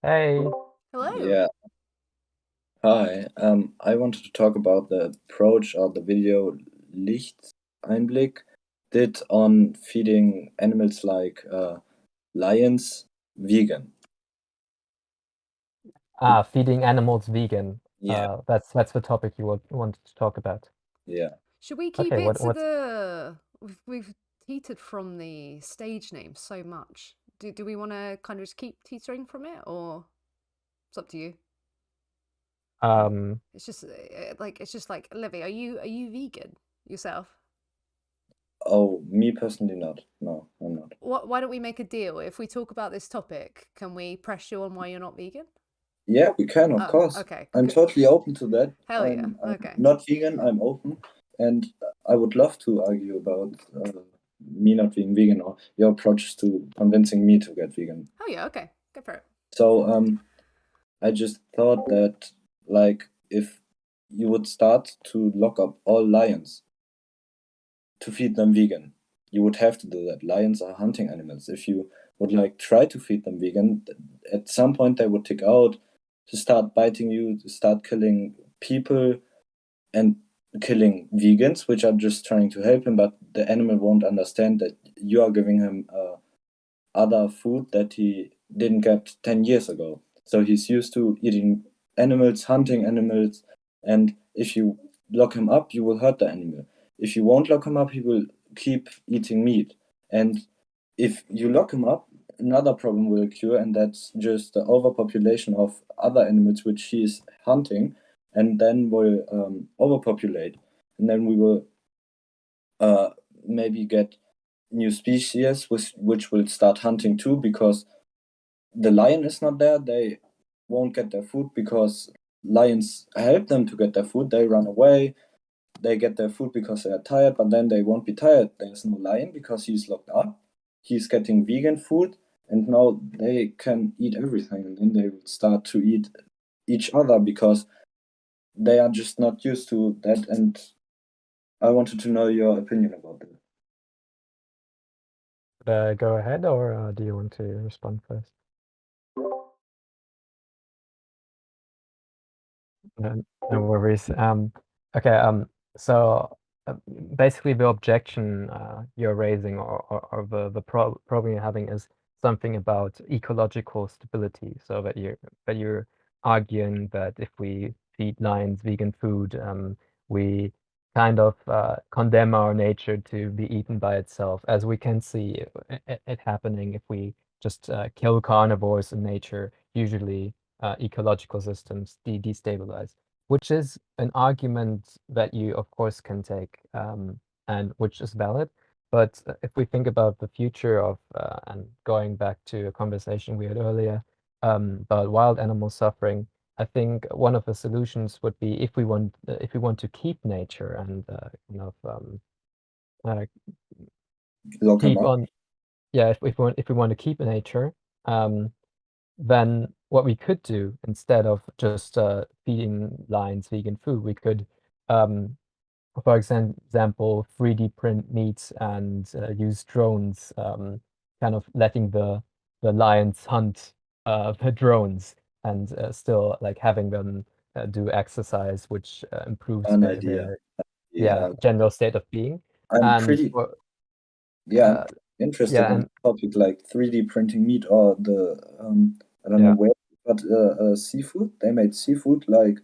Hey, Hello. Yeah, hi. I wanted to talk about the approach or the video Lichteinblick did on feeding animals like lions vegan. feeding animals vegan. Yeah, That's the topic you wanted to talk about. yeah. Should we keep Okay, it to what's the we've teetered from the stage name so much. Do we want to kind of just keep teetering from it, or it's up to you? um It's just like Livy, are you vegan yourself? Oh, me personally not. No, I'm not. Why don't we make a deal? If we talk about this topic, can we press you on why you're not vegan? Yeah, we can, of Oh, course. okay. I'm totally open to that. Hell yeah. I'm Okay. not vegan, I'm open, and I would love to argue about me not being vegan or your approach to convincing me to get vegan. Hell yeah. Okay. Go for it. So, I just thought that, like, if you would start to lock up all lions to feed them vegan, you would have to do that. Lions are hunting animals. If you would like try to feed them vegan, at some point they would tick out to start biting you, to start killing people and killing vegans, which are just trying to help him. But the animal won't understand that you are giving him other food that he didn't get 10 years ago. So he's used to eating animals, hunting animals, and if you lock him up, you will hurt the animal. If you won't lock him up, he will keep eating meat. And if you lock him up, another problem will occur, and that's just the overpopulation of other animals which he is hunting, and then will overpopulate. And then we will uh, maybe get new species which will start hunting too because the lion is not there. They won't get their food because lions help them to get their food. They run away. They get their food because they are tired, but then they won't be tired. There's no lion because he's locked up. He's getting vegan food, and now they can eat everything. And then they will start to eat each other because they are just not used to that. And I wanted to know your opinion about that. go ahead, or do you want to respond first? No worries. Okay. So uh, basically, the objection you're raising, or the problem you're having, is something about ecological stability. So that you're arguing that if we feed lions vegan food, we kind of condemn our nature to be eaten by itself, as we can see it happening if we just kill carnivores in nature. Usually, ecological systems destabilize, which is an argument that you, of course, can take, and which is valid. But if we think about the future of, and going back to a conversation we had earlier, about wild animal suffering, I think one of the solutions would be, if we want to keep nature and uh, Lock him keep up. on, yeah, if we want to keep nature, um, then what we could do, instead of just feeding lions vegan food, we could, um, for example, 3D print meat and use drones, kind of letting the lions hunt the drones, and still like having them do exercise, which improves An idea. their, yeah, Yeah, general state of being. I'm And pretty for, yeah, I'm uh, interested yeah, in and the topic like 3D printing meat or the I don't know yeah. where, but seafood. They made seafood like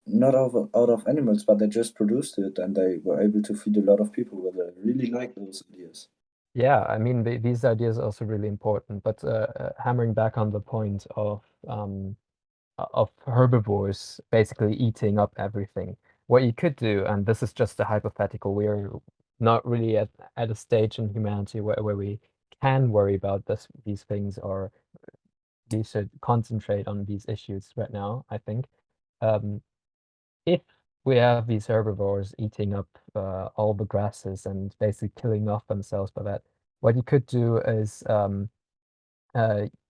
not out of animals, but they just produced it and they were able to feed a lot of people. But I really like those ideas. Yeah, I mean, these ideas are also really important, but hammering back on the point of herbivores basically eating up everything. What you could do, and this is just a hypothetical, we're not really at a stage in humanity where we can worry about these things, or we should concentrate on these issues right now, I think. Um, if we have these herbivores eating up all the grasses and basically killing off themselves by that, what you could do is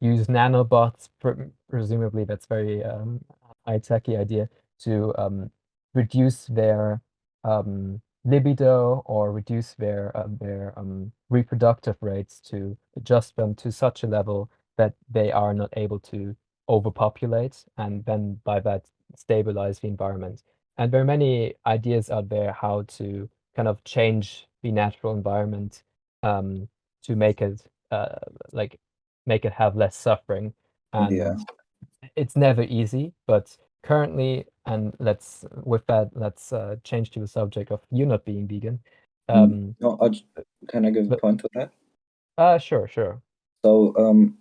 use nanobots. Presumably, that's very high-techy idea to reduce their libido, or reduce their reproductive rates, to adjust them to such a level that they are not able to overpopulate and then by that stabilize the environment. And there are many ideas out there how to kind of change the natural environment to make it like make it have less suffering. Yeah. And it's never easy, but currently, and let's change to the subject of you not being vegan. No, can I give a But point to that? sure. So,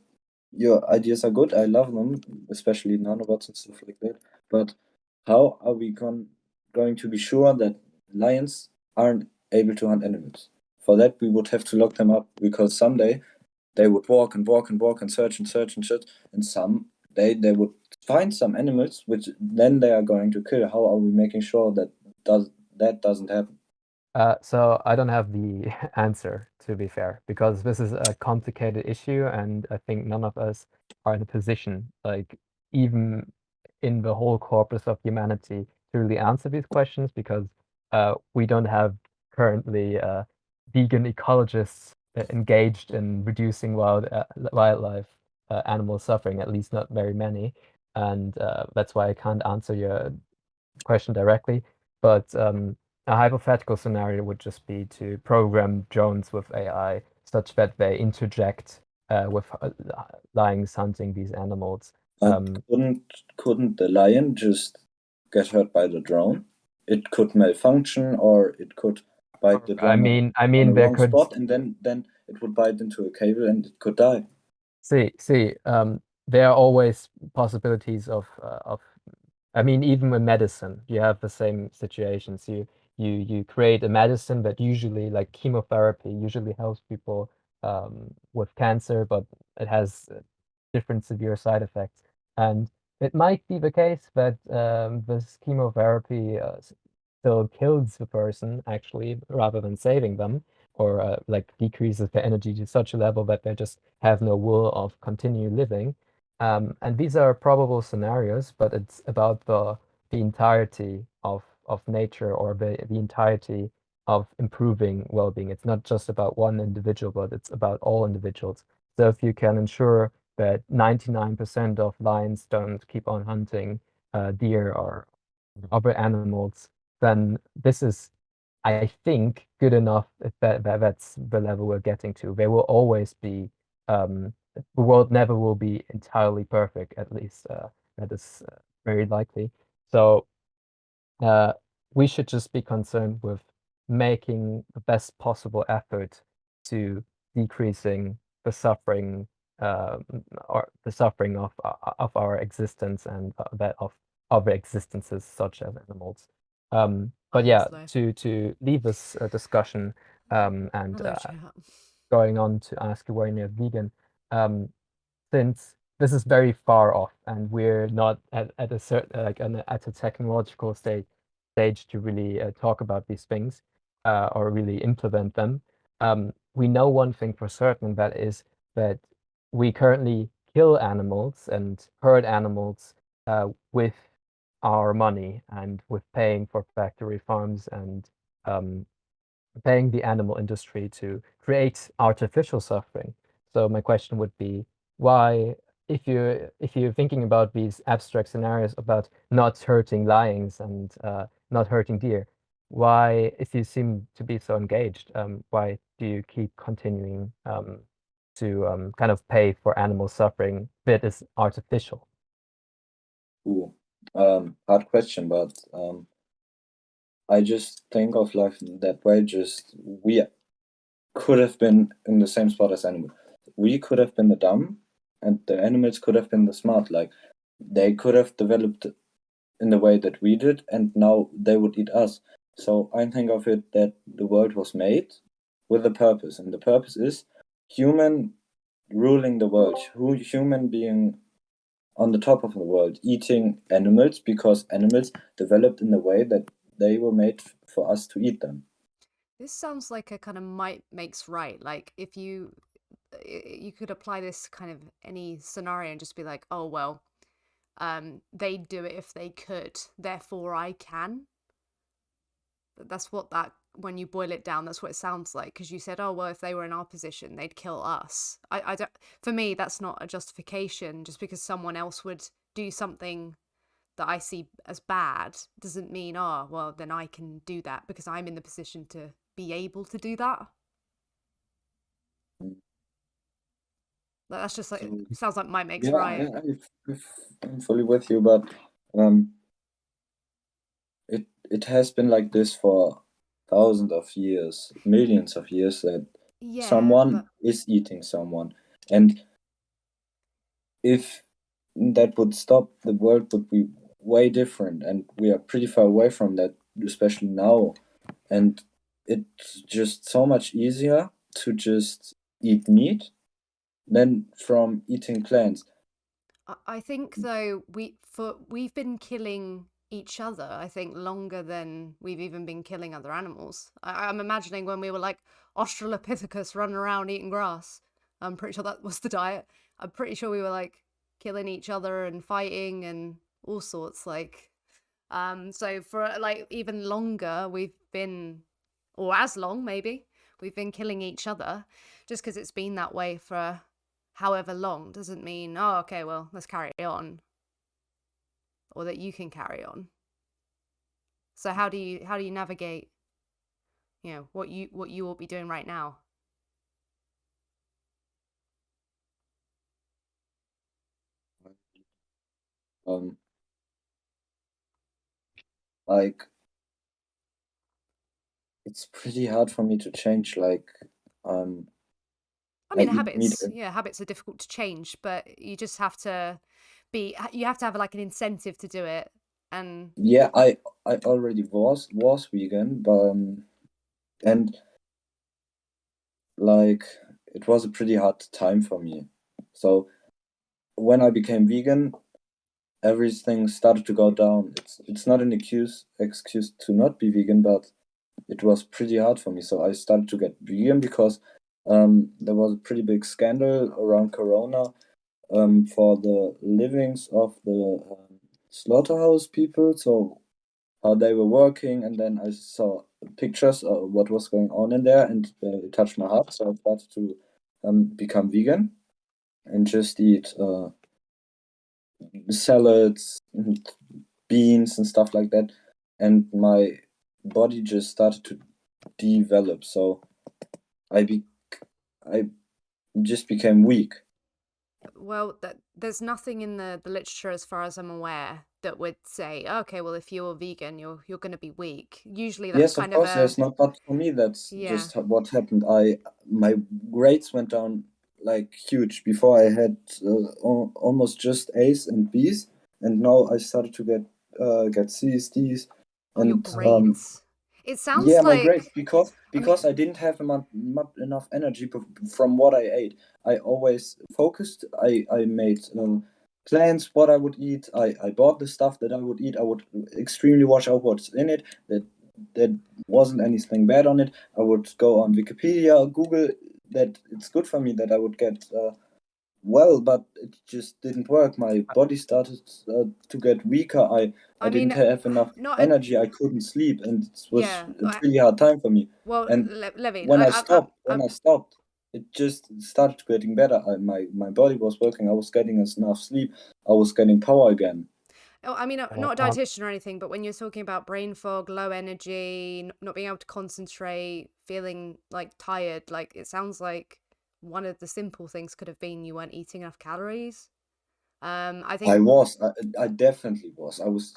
your ideas are good. I love them, especially nanobots and stuff like that. But how are we going to be sure that lions aren't able to hunt animals? For that, we would have to lock them up because someday they would walk and walk and walk and search and search and search, and someday they would find some animals which then they are going to kill. How are we making sure that doesn't happen? So I don't have the answer, to be fair, because this is a complicated issue, and I think none of us are in a position, like even in the whole corpus of humanity, to really answer these questions because we don't have currently vegan ecologists engaged in reducing wildlife animal suffering, at least not very many, and that's why I can't answer your question directly. But a hypothetical scenario would just be to program drones with AI such that they interject with lions hunting these animals. But couldn't the lion just get hurt by the drone? It could malfunction, or it could bite the I drone mean, on the there wrong could spot, and then it would bite into a cable and it could die. see. There are always possibilities of. I mean, even with medicine, you have the same situations. You create a medicine that usually, like chemotherapy, usually helps people with cancer, but it has different severe side effects. And it might be the case that this chemotherapy still kills the person actually, rather than saving them, or like decreases their energy to such a level that they just have no will of continue living. And these are probable scenarios, but it's about the entirety of nature, or the entirety of improving well-being. It's not just about one individual, but it's about all individuals. So if you can ensure that 99% of lions don't keep on hunting deer or other animals, then this is, I think, good enough if that's the level we're getting to. There will always be the world never will be entirely perfect, at least that is very likely. So uh, we should just be concerned with making the best possible effort to decreasing the suffering, or the suffering of our existence and that of other existences such as animals. But yeah, Honestly. to leave this discussion and Oh, chat. going on to ask you why you're vegan, um, since this is very far off and we're not at a certain at a technological stage to really talk about these things or really implement them. We know one thing for certain, that is that we currently kill animals and herd animals with our money and with paying for factory farms and um, paying the animal industry to create artificial suffering. So my question would be, why, if you're thinking about these abstract scenarios about not hurting lions and not hurting deer, why, if you seem to be so engaged, why do you keep continuing to kind of pay for animal suffering that is artificial? Ooh, hard question, but I just think of life in that way. Just we could have been in the same spot as animals. We could have been the dumb, and the animals could have been the smart. Like they could have developed in the way that we did, and now they would eat us. So I think of it that the world was made with a purpose, and the purpose is human ruling the world, human being on the top of the world, eating animals because animals developed in the way that they were made for us to eat them. This sounds like a kind of might makes right. Like if you could apply this kind of any scenario and just be like, oh well, they'd do it if they could, therefore I can. That's what that when you boil it down, that's what it sounds like, because you said, oh well, if they were in our position, they'd kill us. I don't, for me, that's not a justification. Just because someone else would do something that I see as bad doesn't mean, oh well, then I can do that because I'm in the position to be able to do that. Like, that's just like, So, sounds like might makes yeah, right. I'm fully with you, but it has been like this for thousands of years, millions of years, that Yeah, but someone is eating someone. And if that would stop, the world would be way different. And we are pretty far away from that, especially now. And it's just so much easier to just eat meat than from eating plants. I think though we've been killing each other, I think, longer than we've even been killing other animals. I'm imagining when we were like Australopithecus running around eating grass. I'm pretty sure that was the diet. I'm pretty sure we were like killing each other and fighting and all sorts. Like, so for like even longer, we've been, or as long maybe, we've been killing each other. Just because it's been that way for however long doesn't mean, oh okay, well let's carry on, or that you can carry on. So how do you navigate, what you will be doing right now? Um, like it's pretty hard for me to change. Like, um, I I mean, eat meat. habits are difficult to change, but you just have to you have to have like an incentive to do it. And Yeah, I already was vegan, but and like it was a pretty hard time for me. So when I became vegan, everything started to go down. It's not an excuse to not be vegan, but it was pretty hard for me. So I started to get vegan because there was a pretty big scandal around Corona, for the livings of the slaughterhouse people. So how they were working, and then I saw pictures of what was going on in there, and it touched my heart. So I started to become vegan and just eat salads and beans and stuff like that. And my body just started to develop. So I be I just became weak. well, there's nothing in the literature, as far as I'm aware, that would say, okay, well, if you're vegan, you're going to be weak. Usually that's Yes, of kind of course, a, there's not, but for me, that's yeah. just what happened. My grades went down like huge. Before I had almost just A's and B's, and now I started to get C's, D's, Oh, your and grades. It sounds yeah, my grades, like, I mean, because I didn't have not enough energy from what I ate. I always focused. I made plans what I would eat. I bought the stuff that I would eat. I would extremely watch out what's in it. That wasn't anything bad on it. I would go on Wikipedia, Google that it's good for me, that I would get well, but it just didn't work. My body started to get weaker. I I didn't mean, have enough not a, energy. I couldn't sleep, and it was yeah. a pretty hard time for me. Well, And Levine, when I stopped, it just started getting better. My body was working. I was getting enough sleep. I was getting power again. I mean, Uh, not a dietitian or anything, but when you're talking about brain fog, low energy, not being able to concentrate, feeling like tired, like it sounds like one of the simple things could have been you weren't eating enough calories. I think I definitely was. I was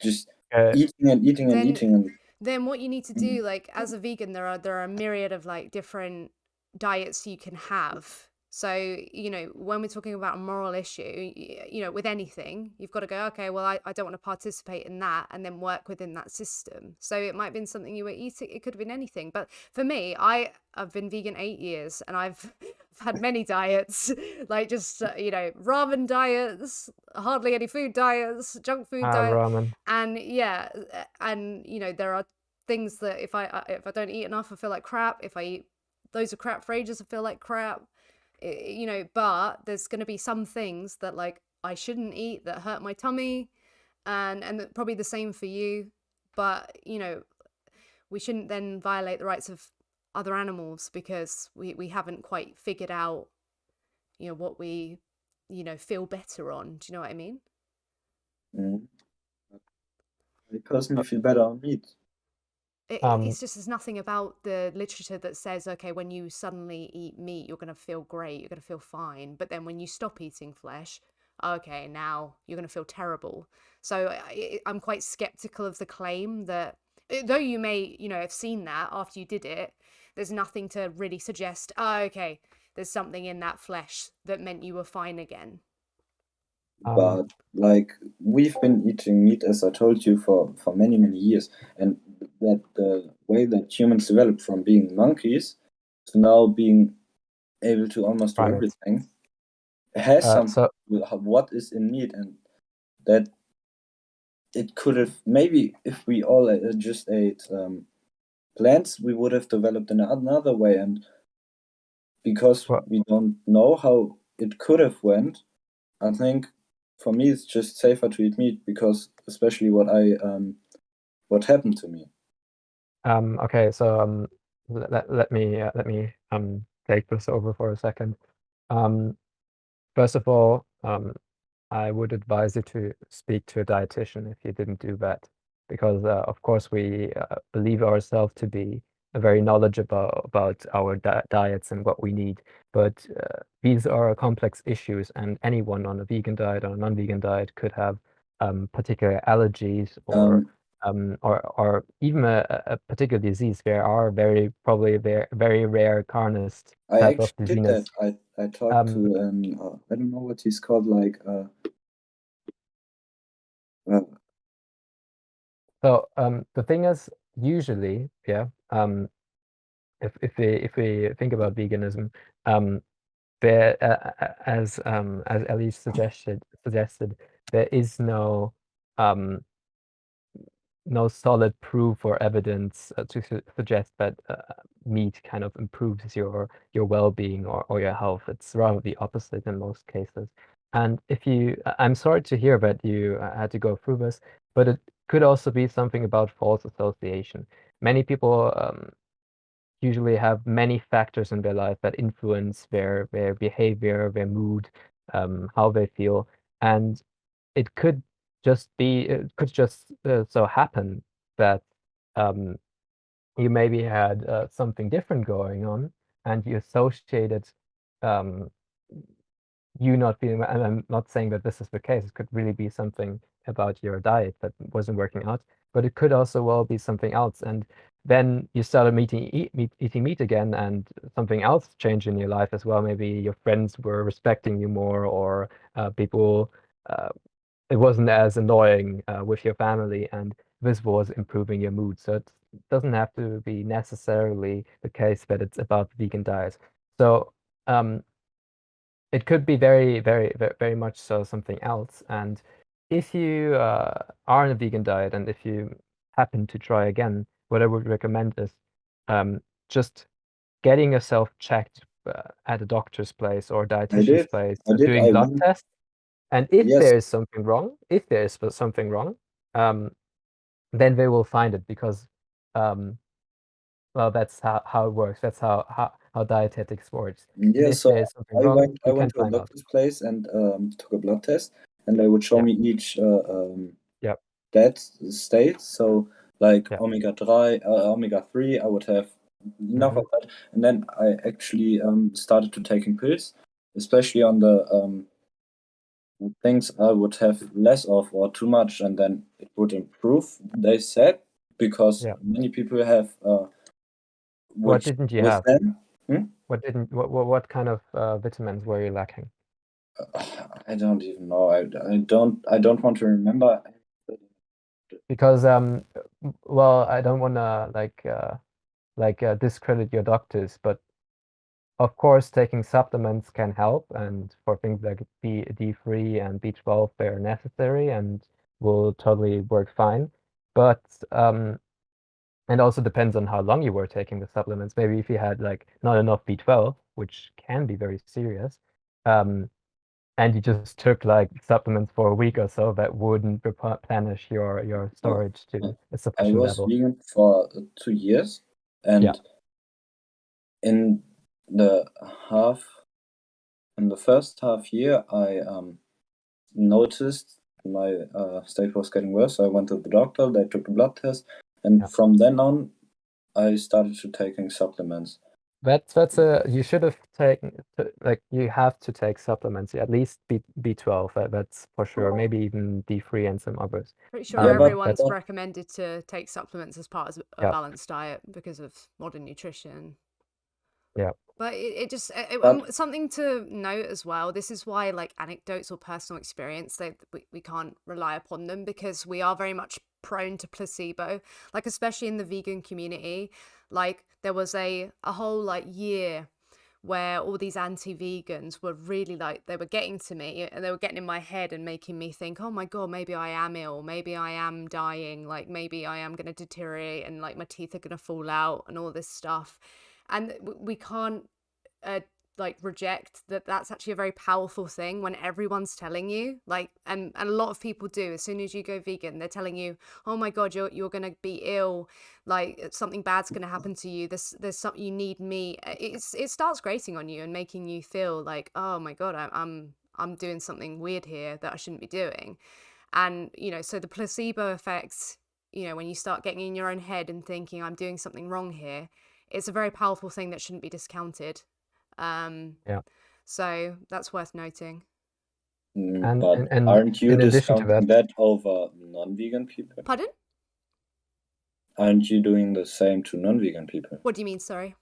just okay, eating and eating and then eating and what you need to do, like as a vegan, there are a myriad of like different diets you can have. So when we're talking about a moral issue, with anything, you've got to go, okay, well, I don't want to participate in that, and then work within that system. So it might have been something you were eating, it could have been anything. But for me, I've been vegan 8 years, and I've had many diets, like just ramen diets, hardly any food diets, junk food diet. ramen. And yeah, and there are things that if I don't eat enough, I feel like crap. If I eat loads of crap for ages, I feel like crap. But there's going to be some things that like I shouldn't eat that hurt my tummy, and probably the same for you. But we shouldn't then violate the rights of other animals because we haven't quite figured out, what we, feel better on. Do you know what I mean? Mm. I personally feel better on meat. Um, It's just there's nothing about the literature that says, okay, when you suddenly eat meat, you're going to feel great, you're going to feel fine. But then when you stop eating flesh, okay, now you're going to feel terrible. So I'm quite skeptical of the claim that, though you may, have seen that after you did it, there's nothing to really suggest, oh, okay, there's something in that flesh that meant you were fine again. um, But like we've been eating meat, as I told you, for many many years, and that the way that humans developed from being monkeys to now being able to almost do primates. everything has something So to do with what is in meat, and that it could have maybe if we all just ate plants, we would have developed in another way, and because well, we don't know how it could have went, I think for me it's just safer to eat meat because especially what happened to me. okay, so let me take this over for a second. First of all, I would advise you to speak to a dietitian if you didn't do that, because of course we believe ourselves to be very knowledgeable about our diets and what we need, but these are complex issues, and anyone on a vegan diet or a non-vegan diet could have particular allergies or even a particular disease. There are probably very rare carnist I type of actually did that. diseases. I talked to Um, I don't know what he's called, like uh, So the thing is, usually, yeah, if we think about veganism, there as Ellie suggested, there is no solid proof or evidence to suggest that meat kind of improves your well-being or your health. It's rather the opposite in most cases. And I'm sorry to hear that you had to go through this, but it could also be something about false association. Many people usually have many factors in their life that influence their behavior, their mood, how they feel, and it could just so happen that um, you maybe had something different going on, and you associated um, you not feeling, and I'm not saying that this is the case. It could really be something about your diet that wasn't working out, but it could also well be something else. And then you started eating meat again, and something else changed in your life as well. Maybe your friends were respecting you more, or people, uh, it wasn't as annoying with your family, and this was improving your mood. So it doesn't have to be necessarily the case that it's about vegan diet. So um, it could be very much so something else. And if you are on a vegan diet and if you happen to try again, what I would recommend is just getting yourself checked at a doctor's place or a I dietitian's did. place, I did. doing I blood went. tests. And Yes, if there is something wrong, um, then they will find it because um, well, that's how it works. That's how dietetics works. And yes. if So there is something I wrong, went. I you went can to a find out. doctor's place and took a blood test, and they would show Yeah, me each yeah, that state. So like yeah. omega 3, I would have enough Hmm. of that, and then I actually started to taking pills, especially on the things I would have less of or too much, and then it would improve. They said because Yeah. many people have What which didn't you with have? them. What kind of vitamins were you lacking? I don't even know. I don't want to remember. Because well, I don't want to discredit your doctors, but of course, taking supplements can help, and for things like D3 and B12, they're necessary and will totally work fine. But and also depends on how long you were taking the supplements. Maybe if you had like not enough B12, which can be very serious, um, and you just took like supplements for a week or so, that wouldn't replenish your storage to a I sufficient was level. vegan for 2 years, Yeah. and in the first half year, I noticed my state was getting worse. So I went to the doctor. They took a blood test, and Yeah. from then on, I started to taking supplements. That's you should have taken, like, you have to take supplements, at least B12, that's for sure, maybe even D3 and some others. Pretty sure Yeah, but everyone's that- recommended to take supplements as part of a Yeah. balanced diet because of modern nutrition. Yeah. But it just But- something to note as well. This is why like anecdotes or personal experience, we can't rely upon them, because we are very much prone to placebo. Like especially in the vegan community, like there was a whole like year where all these anti-vegans were really like, they were getting to me and they were getting in my head and making me think, oh my god, maybe I am ill, maybe I am dying, like maybe I am going to deteriorate and like my teeth are going to fall out and all this stuff. And we can't like reject that that's actually a very powerful thing when everyone's telling you, like, and a lot of people do. As soon as you go vegan, they're telling you, oh my god, you're gonna be ill, like something bad's gonna happen to you, there's something, you need meat. It starts grating on you and making you feel like, oh my god, I'm doing something weird here that I shouldn't be doing. And you know, so the placebo effects, you know, when you start getting in your own head and thinking I'm doing something wrong here, it's a very powerful thing that shouldn't be discounted. Yeah. So that's worth noting. And aren't you in addition to discounting that, that over non-vegan people? Pardon? Aren't you doing the same to non-vegan people? What do you mean, sorry?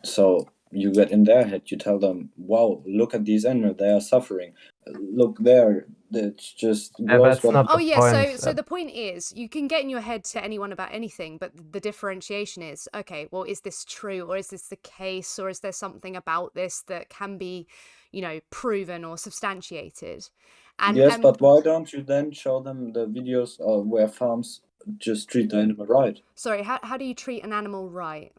So you get in their head, you tell them, wow, look at these animals, they are suffering. Look there, it's just gross. that's not Oh the yeah, point. so the point is, you can get in your head to anyone about anything, but the differentiation is, okay, well, is this true, or is this the case, or is there something about this that can be, you know, proven or substantiated? And yes, but why don't you then show them the videos where farms just treat the animal right? sorry, how do you treat an animal right?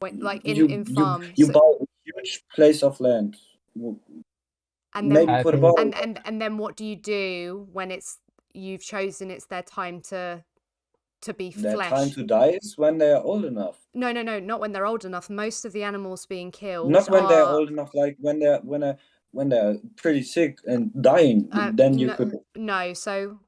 Like you in farms, you buy a huge place of land, and maybe then put a think- wall. and then what do you do when you've chosen it's their time to be Their flesh? time to die is when they are old enough. No, not when they're old enough. Most of the animals being killed Not when they're are old enough, like when they're pretty sick and dying. Then you could. no. So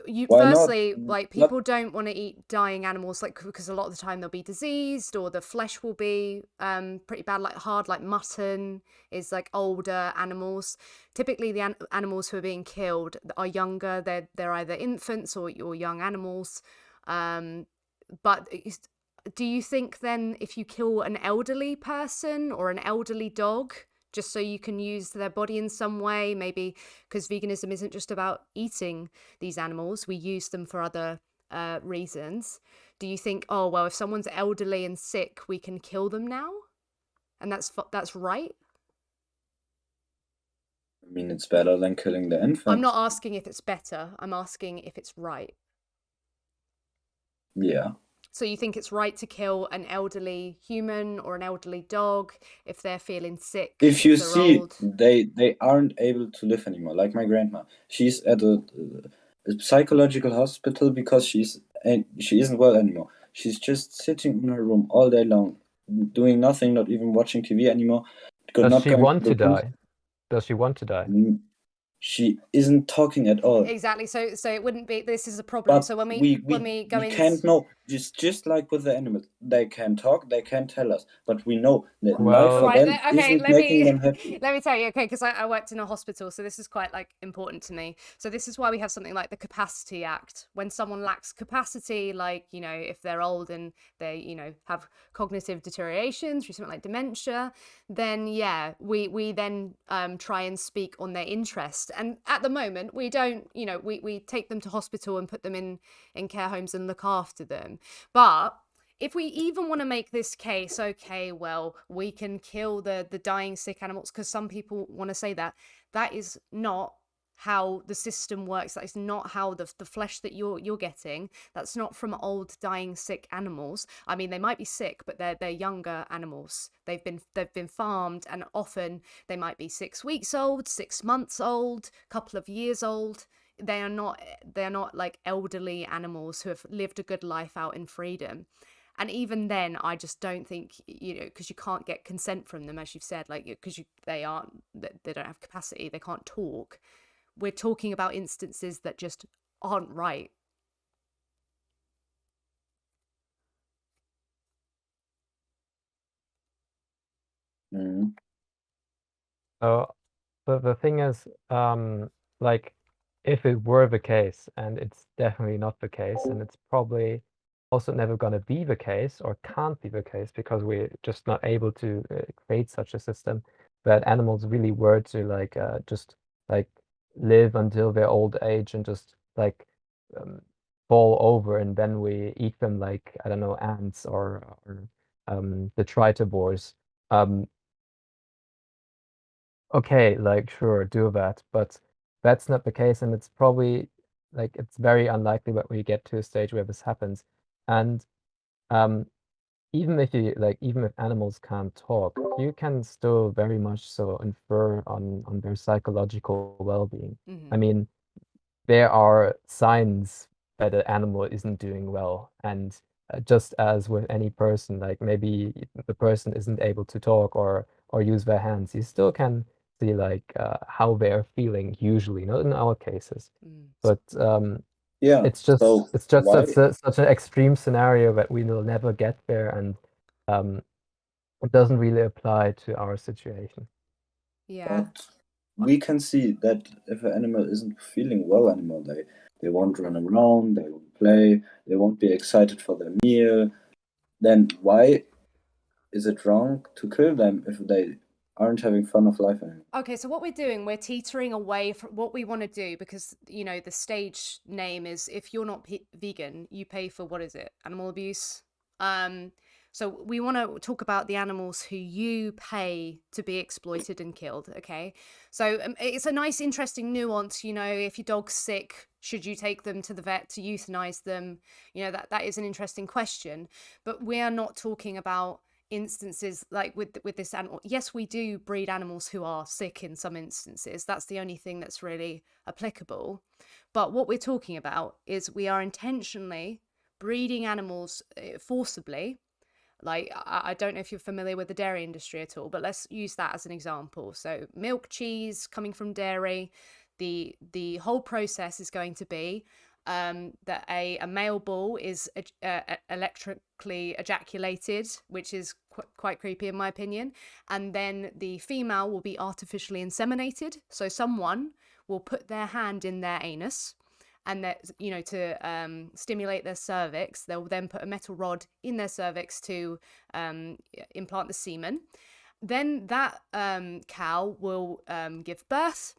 you Why not? firstly, like, Not- people don't want to eat dying animals, like, because a lot of the time they'll be diseased or the flesh will be pretty bad, like hard, like mutton is like older animals. Typically the animals who are being killed are younger. They're either infants or young animals. But do you think then if you kill an elderly person or an elderly dog just so you can use their body in some way, maybe because veganism isn't just about eating these animals, we use them for other reasons, do you think, oh well, if someone's elderly and sick, we can kill them now, and that's right? I mean, it's better than killing the infants. I'm not asking if it's better, I'm asking if it's right. Yeah. So you think it's right to kill an elderly human or an elderly dog if they're feeling sick? If you they're see old? they aren't able to live anymore, like my grandma, she's at a psychological hospital because she isn't well anymore. She's just sitting in her room all day long, doing nothing, not even watching TV anymore. Does she want to the police. die? Does she want to die? She isn't talking at all. Exactly. So it wouldn't be. This is a problem. But so when we go in, can't know. Just like with the animals, they can talk, they can tell us, but we know that Well- life for right, them okay, isn't making them happy. let me tell you, okay, because I worked in a hospital, so this is quite like important to me. So this is why we have something like the Capacity Act. When someone lacks capacity, like, you know, if they're old and they, you know, have cognitive deterioration through something like dementia, then yeah, we then try and speak on their interest. And at the moment, we don't, you know, we take them to hospital and put them in care homes and look after them. But if we even want to make this case, okay, well, we can kill the dying sick animals, because some people want to say that is not how the system works. That is not how the flesh that you're getting. That's not from old, dying, sick animals. I mean, they might be sick, but they're younger animals. They've been farmed, and often they might be 6 weeks old, 6 months old, couple of years old. They're not like elderly animals who have lived a good life out in freedom. And even then, I just don't think, because you can't get consent from them, as you've said, like, because they don't have capacity, they can't talk. We're talking about instances that just aren't right. Mhm. So the thing is, like, if it were the case, and it's definitely not the case, and it's probably also never gonna be the case or can't be the case because we're just not able to create such a system, that animals really were to just like live until their old age and just like fall over, and then we eat them like, I don't know, ants or detritivores. Um, Okay, like, sure, do that, but that's not the case, and it's probably like, it's very unlikely that we get to a stage where this happens. And, um, even if animals can't talk, you can still very much so infer on their psychological well-being. I Mm-hmm. mean, there are signs that an animal isn't doing well, and just as with any person, like maybe the person isn't able to talk or use their hands, you still can see like how they're feeling usually, not in our cases, Mm. but Yeah. So it's just why? such an extreme scenario that we will never get there, and um, it doesn't really apply to our situation. Yeah. But we can see that if an animal isn't feeling well anymore, they won't run around, they won't play, they won't be excited for their meal. Then why is it wrong to kill them if they aren't having fun of life anymore? Okay, so what we're doing, we're teetering away from what we want to do, because the stage name is, if you're not vegan, you pay for, what is it, animal abuse. um so we want to talk about the animals who you pay to be exploited and killed. Okay, so it's a nice interesting nuance. If your dog's sick, should you take them to the vet to euthanize them? That is an interesting question. But we are not talking about instances like with this animal. Yes, we do breed animals who are sick in some instances. That's the only thing that's really applicable. But what we're talking about is we are intentionally breeding animals forcibly. Like, I don't know if you're familiar with the dairy industry at all, but let's use that as an example. So milk, cheese coming from dairy, the whole process is going to be that a male bull is electrically ejaculated, which is quite creepy in my opinion, and then the female will be artificially inseminated. So someone will put their hand in their anus, and that, to stimulate their cervix. They'll then put a metal rod in their cervix to implant the semen. Then that cow will give birth.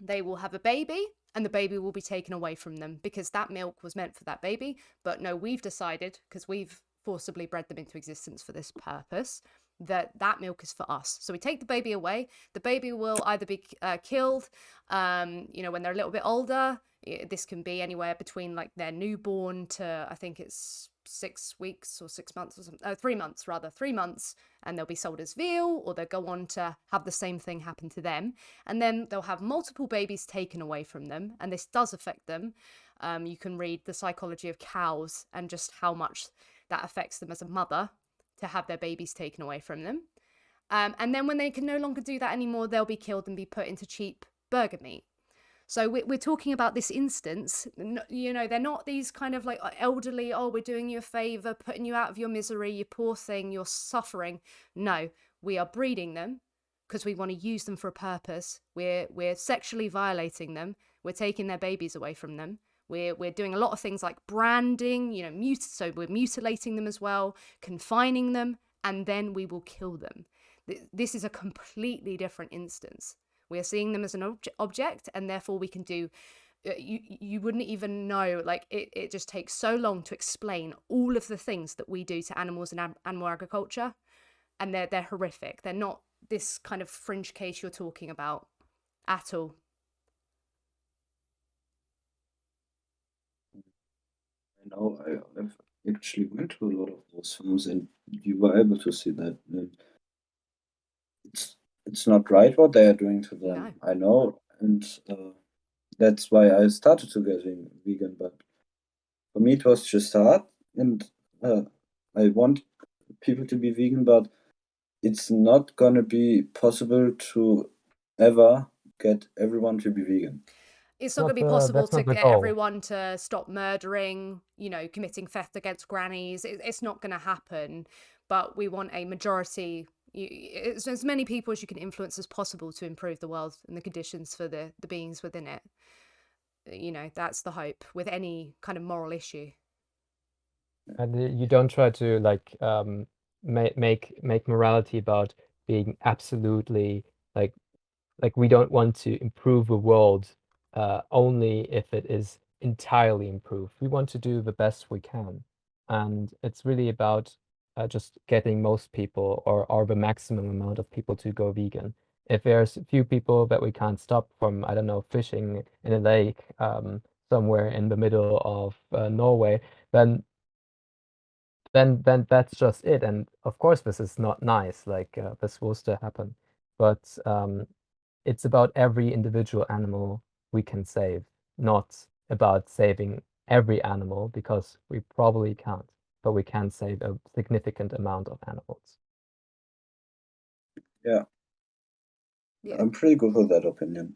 They will have a baby, and the baby will be taken away from them because that milk was meant for that baby. But no, we've decided, because we've forcibly bred them into existence for this purpose, that milk is for us. So we take the baby away. The baby will either be killed, when they're a little bit older. This can be anywhere between like their newborn to, I think it's 6 weeks or 6 months or something. 3 months rather, 3 months, and they'll be sold as veal, or they'll go on to have the same thing happen to them, and then they'll have multiple babies taken away from them, and this does affect them. You can read The Psychology of Cows and just how much that affects them as a mother to have their babies taken away from them. And then when they can no longer do that anymore, they'll be killed and be put into cheap burger meat. So we're talking about this instance. They're not these kind of like elderly, oh, we're doing you a favor, putting you out of your misery, you poor thing, you're suffering. No, we are breeding them because we want to use them for a purpose. We're sexually violating them. We're taking their babies away from them. We're doing a lot of things like branding, so we're mutilating them as well, confining them, and then we will kill them. This is a completely different instance. We are seeing them as an object, and therefore we can do. You wouldn't even know. Like, it just takes so long to explain all of the things that we do to animals in animal agriculture, and they're horrific. They're not this kind of fringe case you're talking about at all. No, I've actually went to a lot of those films, and you were able to see that. And it's not right what they are doing to them. No. I know, and that's why I started to get vegan. But for me, it was just hard, and I want people to be vegan, but it's not gonna be possible to ever get everyone to be vegan. It's not going to be possible That's to not the get goal. everyone to stop murdering, committing theft against grannies. It's not going to happen. But we want a majority, it's as many people as you can influence as possible to improve the world and the conditions for the beings within it. That's the hope with any kind of moral issue. And you don't try to like make morality about being absolutely like we don't want to improve the world only if it is entirely improved. We want to do the best we can, and it's really about just getting most people or the maximum amount of people to go vegan. If there's a few people that we can't stop from, I don't know, fishing in a lake somewhere in the middle of Norway, then then that's just it. And of course, this is not nice. Like this was to happen, but it's about every individual animal we can save, not about saving every animal because we probably can't, but we can save a significant amount of animals. Yeah, Yeah. I'm pretty good with that opinion.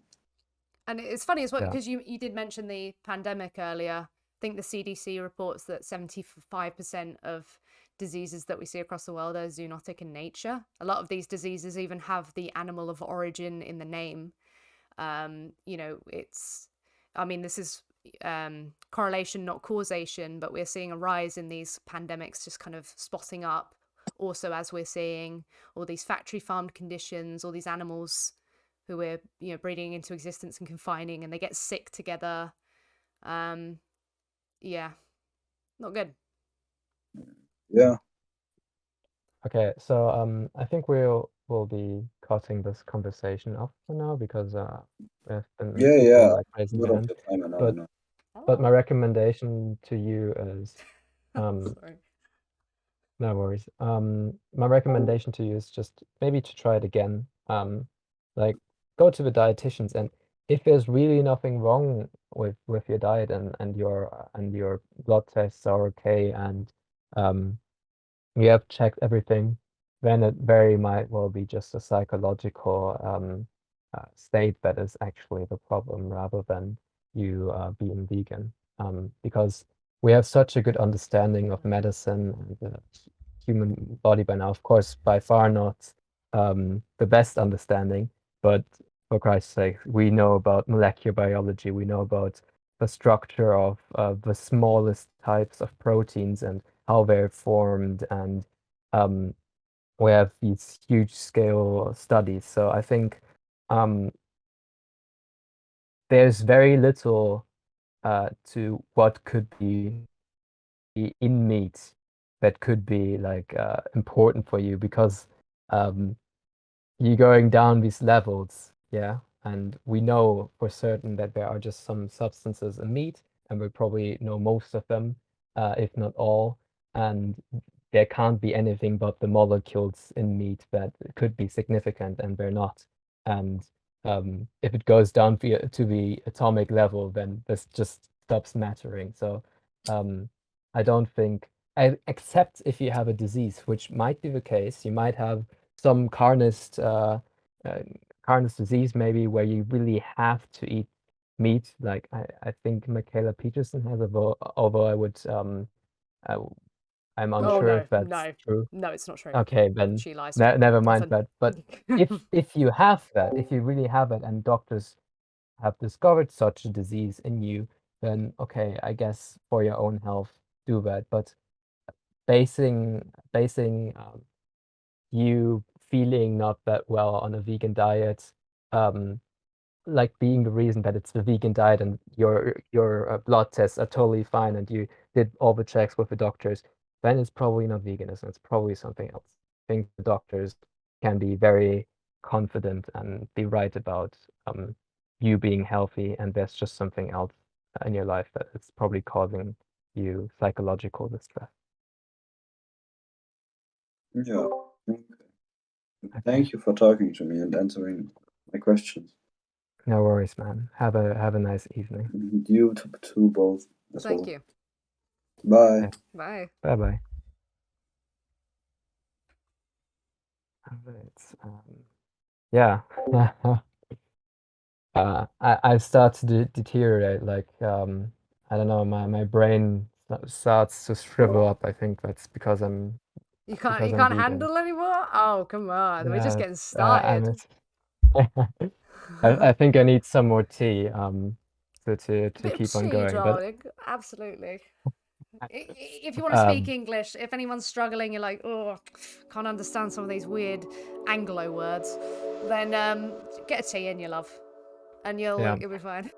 And it's funny as well, Yeah. because you did mention the pandemic earlier. I think the CDC reports that 75% of diseases that we see across the world are zoonotic in nature. A lot of these diseases even have the animal of origin in the name. This is correlation, not causation, but we're seeing a rise in these pandemics just kind of spotting up. Also, as we're seeing all these factory farmed conditions, all these animals who we're breeding into existence and confining, and they get sick together. Yeah, not good. Yeah, Okay, so I think we'll be cutting this conversation off for now because there's been yeah, people yeah. like raising Good their of hand. your time, I know, I But know. my Oh, recommendation to you is sorry. no worries. My recommendation to you is just maybe to try it again. Like go to the dietitians, and if there's really nothing wrong with your diet and your blood tests are okay, and you have checked everything, then it very might well be just a psychological state that is actually the problem rather than you being vegan. Because we have such a good understanding of medicine and the human body by now. Of course, by far not the best understanding, but for Christ's sake, we know about molecular biology, we know about the structure of the smallest types of proteins and how they're formed, and um, we have these huge scale studies. So I think um, there's very little to what could be in meat that could be like important for you because um, you're going down these levels, yeah. And we know for certain that there are just some substances in meat, and we probably know most of them, if not all. And there can't be anything but the molecules in meat that could be significant, and they're not. And if it goes down to the atomic level, then this just stops mattering. So I don't think, except if you have a disease, which might be the case, you might have some uh, carnist disease maybe where you really have to eat meat. Like I think Michaela Peterson has a although uh, I'm Oh unsure no, if that's no, true. no, it's not true. Okay, then She lies. never mind Often. that. But if you have that, if you really have it, and doctors have discovered such a disease in you, then okay, I guess for your own health, do that. But basing you feeling not that well on a vegan diet, um, like being the reason that it's the vegan diet and your blood tests are totally fine and you did all the checks with the doctors, then it's probably not veganism. It's probably something else. I think the doctors can be very confident and be right about you being healthy, and there's just something else in your life that is probably causing you psychological distress. Yeah. Okay. Okay. Thank you for talking to me and answering my questions. No worries, man. Have a nice evening. You too, both as Thank well. you. Bye. Okay. Bye. Bye bye. Yeah. I start to deteriorate. Like I don't know, my brain starts to shrivel up. I think that's because I'm You because I'm can't vegan. handle anymore? Oh, come on. We're just Yeah, getting I started. miss. I think I need some more tea to Bit of keep on tea, going. But darling. Absolutely. If you want to speak English, if anyone's struggling, you're like, oh, can't understand some of these weird Anglo words, then get a tea in your love, and yeah. you'll be fine.